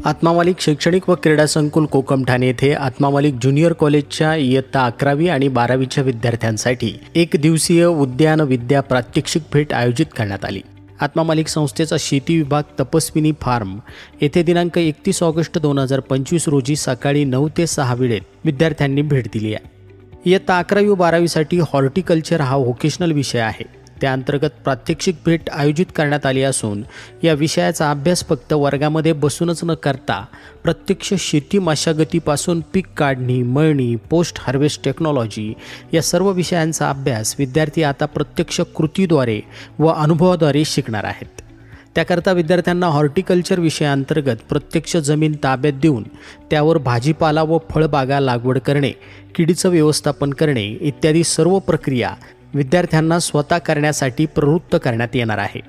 आत्मा मालिक शैक्षणिक व क्रीडा संकुल कोकम ठाणे येथे आत्मा मालिक ज्युनियर कॉलेजच्या इयत्ता 11वी आणि 12वीच्या विद्यार्थ्यांसाठी एक दिवसीय उद्यान विद्या प्रात्यक्षिक भेट आयोजित करण्यात आली। आत्मा मालिक संस्थेचा शेती विभाग तपस्विनी फार्म येथे दिनांक 31 ऑगस्ट 2025 रोजी सकाळी 9 ते 6 वेळेत विद्यार्थ्यांनी भेट दिली आहे। इयत्ता 11वी व 12वीसाठी हॉर्टिकल्चर हा व्होकेशनल विषय आहे। त्या अंतर्गत प्रात्यक्षिक भेट आयोजित करण्यात आली असून या विषयाचा अभ्यास फक्त वर्गामध्ये बसूनच न करता प्रत्यक्ष शेती मशागतीपासून पीक काढणी, मळणी, पोस्ट हार्वेस्ट टेक्नॉलॉजी या सर्व विषयांचा अभ्यास विद्यार्थी आता प्रत्यक्ष कृतीद्वारे व अनुभवाद्वारे शिकणार आहेत। त्याकरता विद्यार्थ्यांना हॉर्टिकल्चर विषयाअंतर्गत प्रत्यक्ष जमीन ताब्यात देऊन त्यावर भाजीपाला व फळबागा लागवड करणे, किडीचं व्यवस्थापन करणे इत्यादी सर्व प्रक्रिया विद्यार्थ्यांना स्वतः करण्यासाठी प्रवृत्त करण्यात येणार आहे।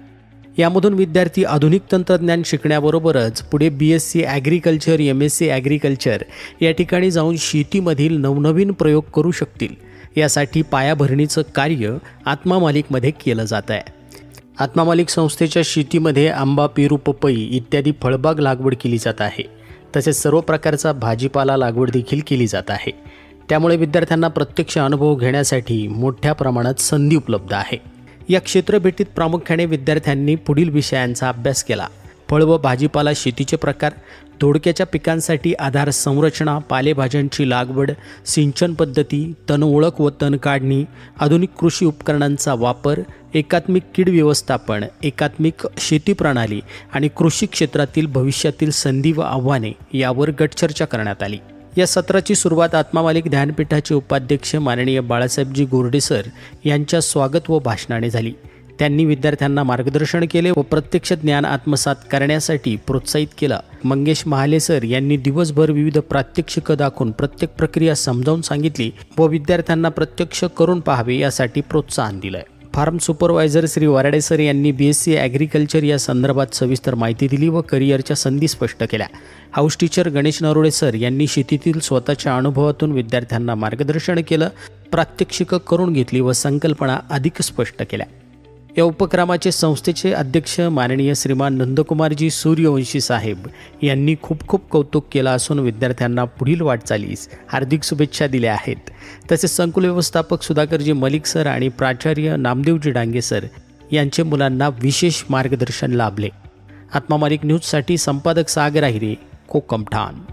यामधून विद्यार्थी आधुनिक तंत्रज्ञान शिकण्याबरोबरच पुढे BSc ॲग्रिकल्चर, MSc ॲग्रिकल्चर या ठिकाणी जाऊन शेतीमधील नवनवीन प्रयोग करू शकतील। यासाठी पायाभरणीचं कार्य आत्मा मालिकमध्ये केलं जात आहे। आत्मा मालिक संस्थेच्या शेतीमध्ये आंबा, पेरू, पपई इत्यादी फळबाग लागवड केली जात आहे। तसेच सर्व प्रकारचा भाजीपाला लागवड देखील केली जात आहे। त्यामुळे विद्यार्थ्यांना प्रत्यक्ष अनुभव घेण्यासाठी मोठ्या प्रमाणात संधी उपलब्ध आहे। या क्षेत्र भेटीत प्रामुख्याने विद्यार्थ्यांनी पुढील विषयांचा अभ्यास केला। फळ व भाजीपाला शेतीचे प्रकार, दोडक्याच्या पिकांसाठी आधार संरचना, पालेभाज्यांची लागवड, सिंचन पद्धती, तण ओळख व तण काढणी, आधुनिक कृषी उपकरणांचा वापर, एकात्मिक कीड व्यवस्थापन, एकात्मिक शेती प्रणाली आणि कृषी क्षेत्रातील भविष्यातील संधी व आव्हाने यावर गटचर्चा करण्यात आली। या सत्राची सुरुवात आत्मा मालिक ध्यानपीठाचे उपाध्यक्ष माननीय बाळासाहेबजी गोरडे सर यांच्या स्वागत व भाषणाने झाली। त्यांनी विद्यार्थ्यांना मार्गदर्शन केले व प्रत्यक्ष ज्ञान आत्मसात करण्यासाठी प्रोत्साहित केलं। मंगेश महाले सर यांनी दिवसभर विविध प्रात्यक्षिकं दाखवून प्रत्येक प्रक्रिया समजावून सांगितली व विद्यार्थ्यांना प्रत्यक्ष करून पाहावे यासाठी प्रोत्साहन दिलं। Farm supervisor Shri Varade sir यांनी BSc ॲग्रिकल्चर या संदर्भात सविस्तर माहिती दिली व करिअरच्या संधी स्पष्ट केल्या। House teacher Ganesh Narode sir यांनी शेतीतील स्वतःच्या अनुभवातून विद्यार्थ्यांना मार्गदर्शन केलं, प्रात्यक्षिकं करून घेतली व संकल्पना अधिक स्पष्ट केल्या। या उपक्रमाचे संस्थेचे अध्यक्ष माननीय श्रीमान नंदकुमारजी सूर्यवंशी साहेब यांनी खूप खूप कौतुक केलं असून विद्यार्थ्यांना पुढील वाटचालीस हार्दिक शुभेच्छा दिल्या आहेत। तसेच संकुल व्यवस्थापक सुधाकरजी मलिक सर आणि प्राचार्य नामदेवजी डांगे सर यांचे मुलांना विशेष मार्गदर्शन लाभले। आत्मा मालिक न्यूजसाठी संपादक सागर आहिरे, कोकम ठाण।